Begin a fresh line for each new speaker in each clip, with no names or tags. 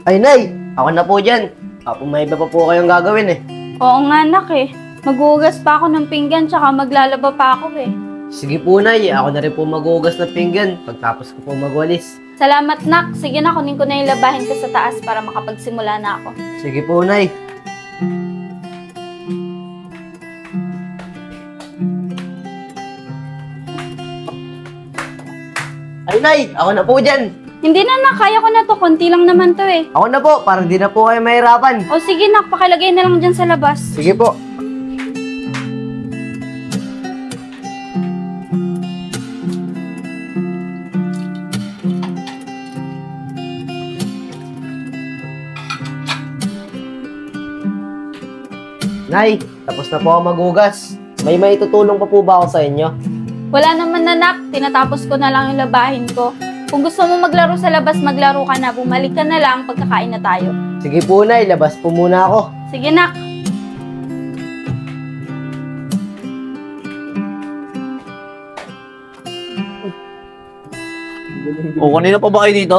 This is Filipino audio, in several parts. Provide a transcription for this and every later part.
Ay, Nay! Ako na po dyan. May iba pa po kayong gagawin eh.
Oo nga, nak eh. Maghuhugas pa ako ng pinggan tsaka maglalaba pa ako eh.
Sige po, Nay. Ako na rin po maghuhugas ng pinggan pagtapos ko po magwalis.
Salamat, nak. Sige na, kunin ko na yung labahin ko sa taas para makapagsimula na ako.
Sige po, Nay. Ay, Nay! Ako na po dyan.
Hindi na, nak. Kaya ko na to. Konti lang naman to eh.
Ako na po, parang di na po kayo mahirapan.
O sige, nak. Pakilagay na lang dyan sa labas.
Sige po. Nay, tapos na po ako maghugas. May maitutulong pa po ba ako sa inyo?
Wala naman na, nak. Tinatapos ko na lang yung labahin ko. Kung gusto mo maglaro sa labas, maglaro ka na. Bumalik ka na lang pagkakain na tayo.
Sige po, Nay. Labas po muna ako.
Sige, nak.
O, kanina pa ba kayo dito?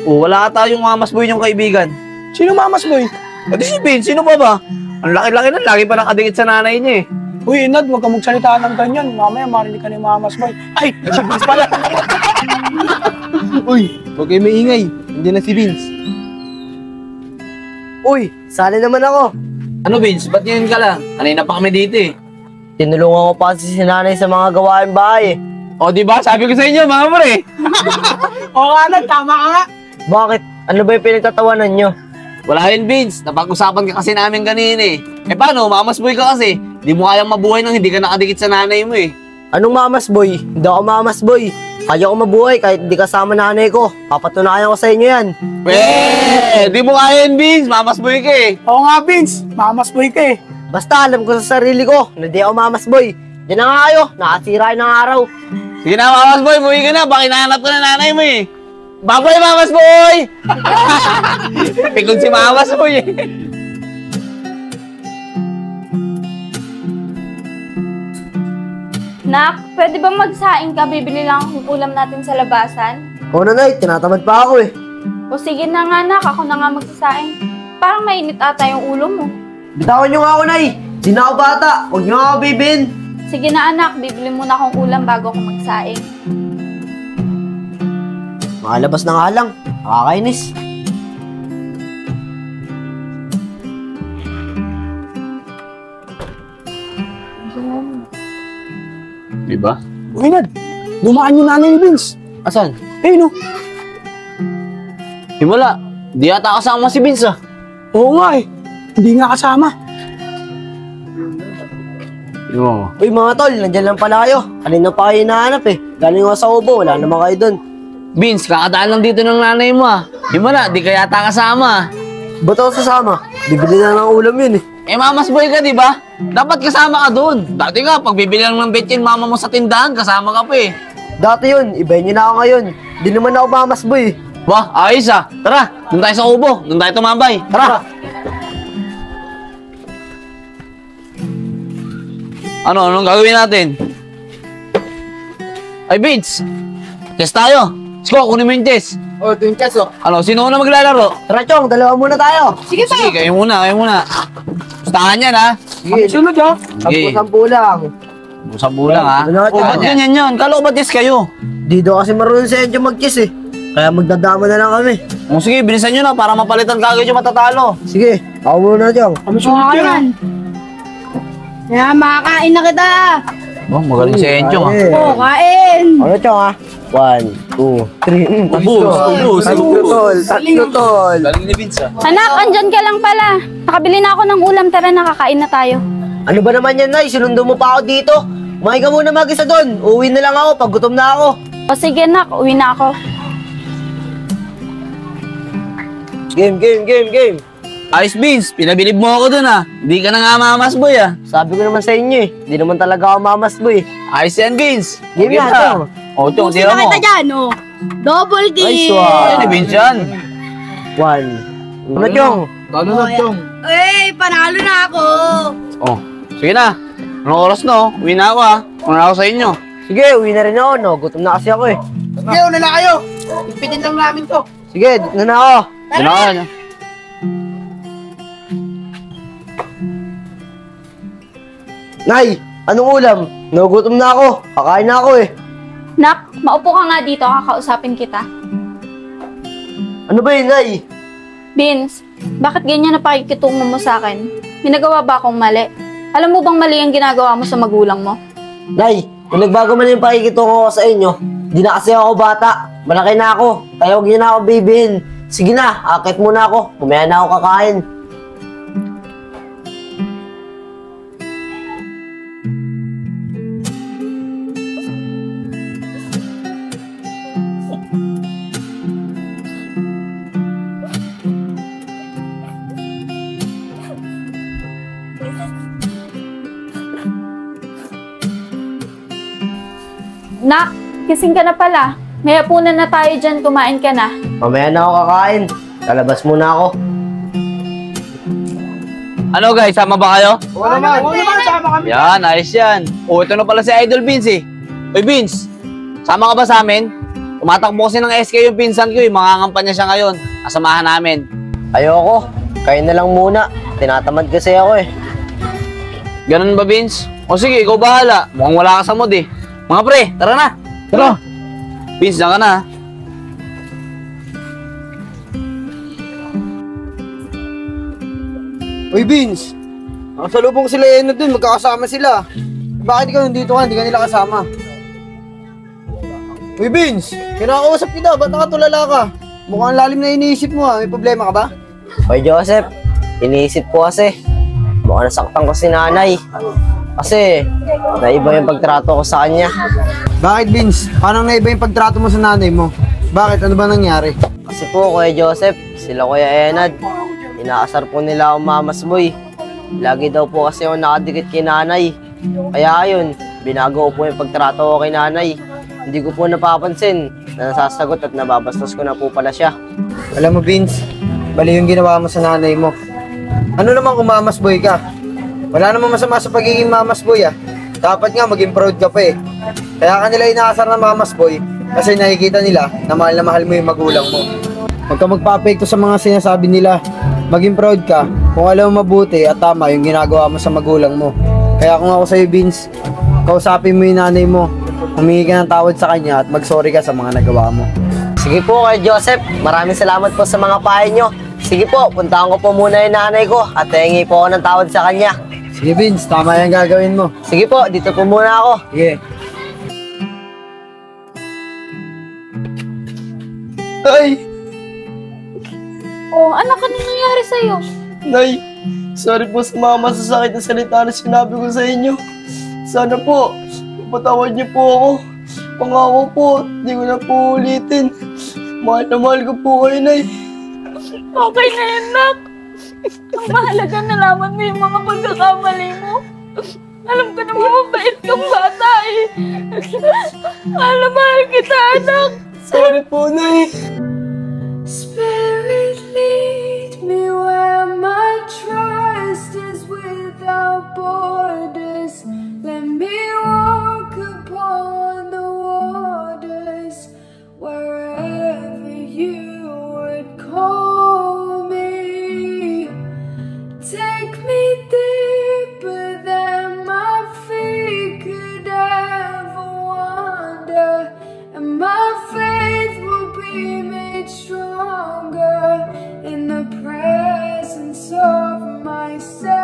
O, wala ata yung mamas boy yung kaibigan.
Sino mamas boy?
Pati si Vince, sino pa ba? Ang laki-laki na, lagi pa nakadikit sa nanay niya eh.
Uy, Inad, huwag ka magsalita ng ganyan. Mamaya marinig ka ni mamas boy. Ay, si Vince pala.
Uy, huwag kayo maingay. Nandiyan na si Vince.
Uy, sali naman ako.
Ano Vince, ba't ngayon ka lang? Kanina pa kami dito eh.
Tinulungan ko pa kasi si nanay sa mga gawain bahay eh.
O, diba? Sabi ko sa inyo, mga pre.
Oo nga, Inad, tama ka nga.
Bakit? Ano ba yung pinagtatawanan nyo?
Wala yun Vince, napag-usapan ka kasi namin kanina eh. Eh paano, mamas boy ka kasi. Di mo kayang mabuhay nang hindi ka nakadikit sa nanay mo eh.
Anong mamas boy? Hindi ako mamas boy. Kaya ko mabuhay kahit hindi kasama nanay ko. Papatunayan ko sa inyo yan.
Di mo kaya yun Vince, mamas boy ka eh.
Oo nga, Vince. Mamas boy ka eh.
Basta alam ko sa sarili ko na di ako mamas boy. Diyan na nga kayo, nakasira ng araw.
Sige na mamas boy, buhay ka na, baka hinahanap ka na nanay mo eh. Baboy mamas boy! Pikon si mamas boy eh.
Nak, pwede ba magsaing ka? Bibili lang akong ulam natin sa labasan.
Oo na, Nay, tinatamad pa ako eh.
O sige na nga, nak. Ako na nga magsasaing. Parang mainit ata yung ulo mo.
Bitawan nyo nga ako, Nay. Di na ako bata. Huwag nyo nga ako bibin.
Sige na, anak. Bibili muna akong ulam bago ako magsaing.
Makalabas na nga lang. Nakakainis.
Diba?
Uy, Inad, dumaan yung nanay ni Vince.
Asan?
Eh, no?
Himala, di ata kasama si Vince ah.
Oo nga eh. Hindi nga kasama.
Oo.
Uy mga tol, nandyan lang pala kayo. Kanina pa kayo hinahanap eh. Galing ako sa ubo, wala naman kayo dun.
Vince, kakadaan lang dito ng nanay mo ah. Himala, di ka yata kasama.
Ba't ako sasama? Bibili na ng ulam yun eh.
Eh mamas boy ka, di ba? Dapat kasama ka doon. Dati nga, pag bibili lang ng betchin mama mo sa tindahan, kasama ka pa eh.
Dati yun, ibahin nyo na ako ngayon. Di naman ako mamas boy.
Bah, ayos ah. Tara, doon tayo sa ubo. Doon tayo tumambay. Tara. Anong gagawin natin? Ay, Vince. Test tayo. Sko, kunin mo yung test.
Oh, ito yung kaso.
Ano, sino na maglalaro?
Tara Chong, dalawa muna tayo.
Sige, kayo muna, kayo muna. Gustahan yan ha.
Sige,
Sunod ha.
Sige.
sampu lang.
Sa bulang ha.
Ano,
Oh, ba't ganyan yun? Kala ko ba test kayo?
Di daw kasi marunong sa Enjo mag-kiss eh. Kaya magdadama na lang kami.
O sige, bilisan nyo na para mapalitan kagad yung matatalo.
Sige, ako muna Chong.
Kami sunod yan.
Yeah, makakain na kita.
Oh, magaling si Enchong ha.
Oo, kain.
Ano Chong ha? 1, 2, 3.
Ubus.
Tatlo tol.
Galing ni Vince ha.
Anak, andyan ka lang pala. Nakabili na ako ng ulam. Tara, nakakain na tayo.
Ano ba naman yan, Nay? Sinundo mo pa ako dito. Kumain ka muna mag-isa doon. Uuwi na lang ako pag gutom na ako.
O sige, nak. Uwi na ako.
Game.
Ayos Vince, pinabilib mo ako dun ha. Hindi ka na nga mamas boy ha.
Sabi ko naman sa inyo eh. Di naman talaga ako mamas boy.
Ayos yan Vince.
Game
Okay
yan,
na.
Chong.
O, Chong,
Pusin
tira
na
mo.
kita dyan, oh. Double kill.
Nice one.
Ayan ni Vince yan.
1. Ano Chong?
Talo na, Chong.
Eh, panalo na ako.
Oh, sige na. Anong oras no? Uwi na ako ha. Una ako sa inyo.
Sige, uwi na rin ako, no? Gutom na kasi ako eh.
Sige, una na kayo. Ipitin lang namin to.
Sige, na ako.
Doon na kayo.
Nay, anong ulam? Nagugutom na ako. Kakain na ako eh.
Nak, maupo ka nga dito, kakausapin kita.
Ano ba yun, Nay?
Vince, bakit ganyan na pakikitungo mo sa akin? May nagawa ba akong mali? Alam mo bang mali ang ginagawa mo sa magulang mo?
Nay, kung nagbago man yung pakikitungo ko sa inyo, di na kasi ako bata. Malaki na ako. Kaya huwag niyo na ako bibihin. Sige na, akit muna ako. Kumaya na ako kakain.
Nak, kising ka na pala. May hapunan na tayo dyan, kumain ka na.
Mamaya na ako kakain. Lalabas muna ako.
Ano guys, sama ba kayo?
Oo naman, sama kami.
Yan, ayos yan. Oh, ito na pala si Idol Vince eh. Uy Vince, sama ka ba sa amin? Tumatakbo kasi ng SK yung pinsan ko eh. Mangangampanya siya ngayon. Kasamahan namin.
Ayoko. Kayo na lang muna. Tinatamad kasi ako eh.
Ganun ba Vince? O sige, ikaw bahala. Mukhang wala ka sa mood eh. Mga pre, tara na. Tara. Vince, dyan ka na.
Uy, Vince! Nakasalubong sila Eno dun, magkakasama sila. Bakit ikaw nandito ka, hindi ka nila kasama? Uy, Vince! Kinakausap kita, ba't nakatulala ka? Mukhang lalim na iniisip mo ha, may problema ka ba?
Hoy Joseph, iniisip ko kasi. Mukhang nasaktan ko si nanay. Kasi, naiba yung pagtrato ko sa kanya.
Bakit, Vince? Paano naiba yung pagtrato mo sa nanay mo? Bakit? Ano ba nangyari?
Kasi po, Kuya Joseph, sila Kuya Enad, inaasar po nila ako Mamas Boy. Lagi daw po kasi ako nakadikit kay nanay. Kaya ayun, binago ko po yung pagtrato ko kay nanay. Hindi ko po napapansin na nasasagot at nababastos ko na po pala siya.
Alam mo, Vince, bali yung ginawa mo sa nanay mo. Ano naman kung Mamas Boy ka? Wala namang masama sa pagiging Mamas Boy ah. Dapat nga maging proud ka pa eh. Kaya kanila inaasar na Mamas Boy kasi nakikita nila na mahal mo yung magulang mo. Huwag ka magpa-apekto sa mga sinasabi nila. Maging proud ka kung alam mo mabuti at tama yung ginagawa mo sa magulang mo. Kaya kung ako sa'yo, Vince, kausapin mo yung nanay mo, humingi ka ng tawad sa kanya at mag-sorry ka sa mga nagawa mo.
Sige po, Kuya Joseph, maraming salamat po sa mga payo nyo. Sige po, puntahan ko po muna yung nanay ko at hingi po ako ng tawad sa kanya.
Sige, Vince, tama yung gagawin mo.
Sige po, dito po muna ako.
Sige.
Nay!
Oh, anak, ano nangyari sa'yo?
Nay! Sorry po sa mga masasakit na salita na sinabi ko sa inyo. Sana po, patawad niyo po ako. Pangako po, hindi ko na po ulitin. Mahal na mahal ko po kayo, Nay.
Okay na yan, Nak. Ang mahalaga nalaman mo yung mga pagkakamali mo. Alam ko naman mabait kang bata eh. Mahal na mahal kita, anak.
Sorry po, Nay.
Spirit, lead me where my trust is without borders. Let me walk upon the waters wherever you would call me. Take me deeper than my feet could ever wander, and my faith will be made stronger in the presence of my Savior.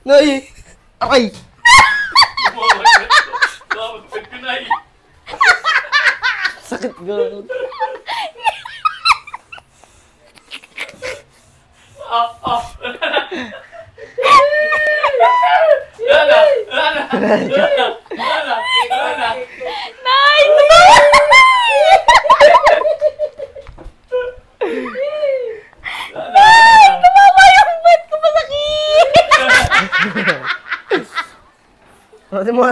Nay!
Okay.
Sakit gano'n.
Nay! Nay! Tumama yung butt ko, masakit!
Ano mo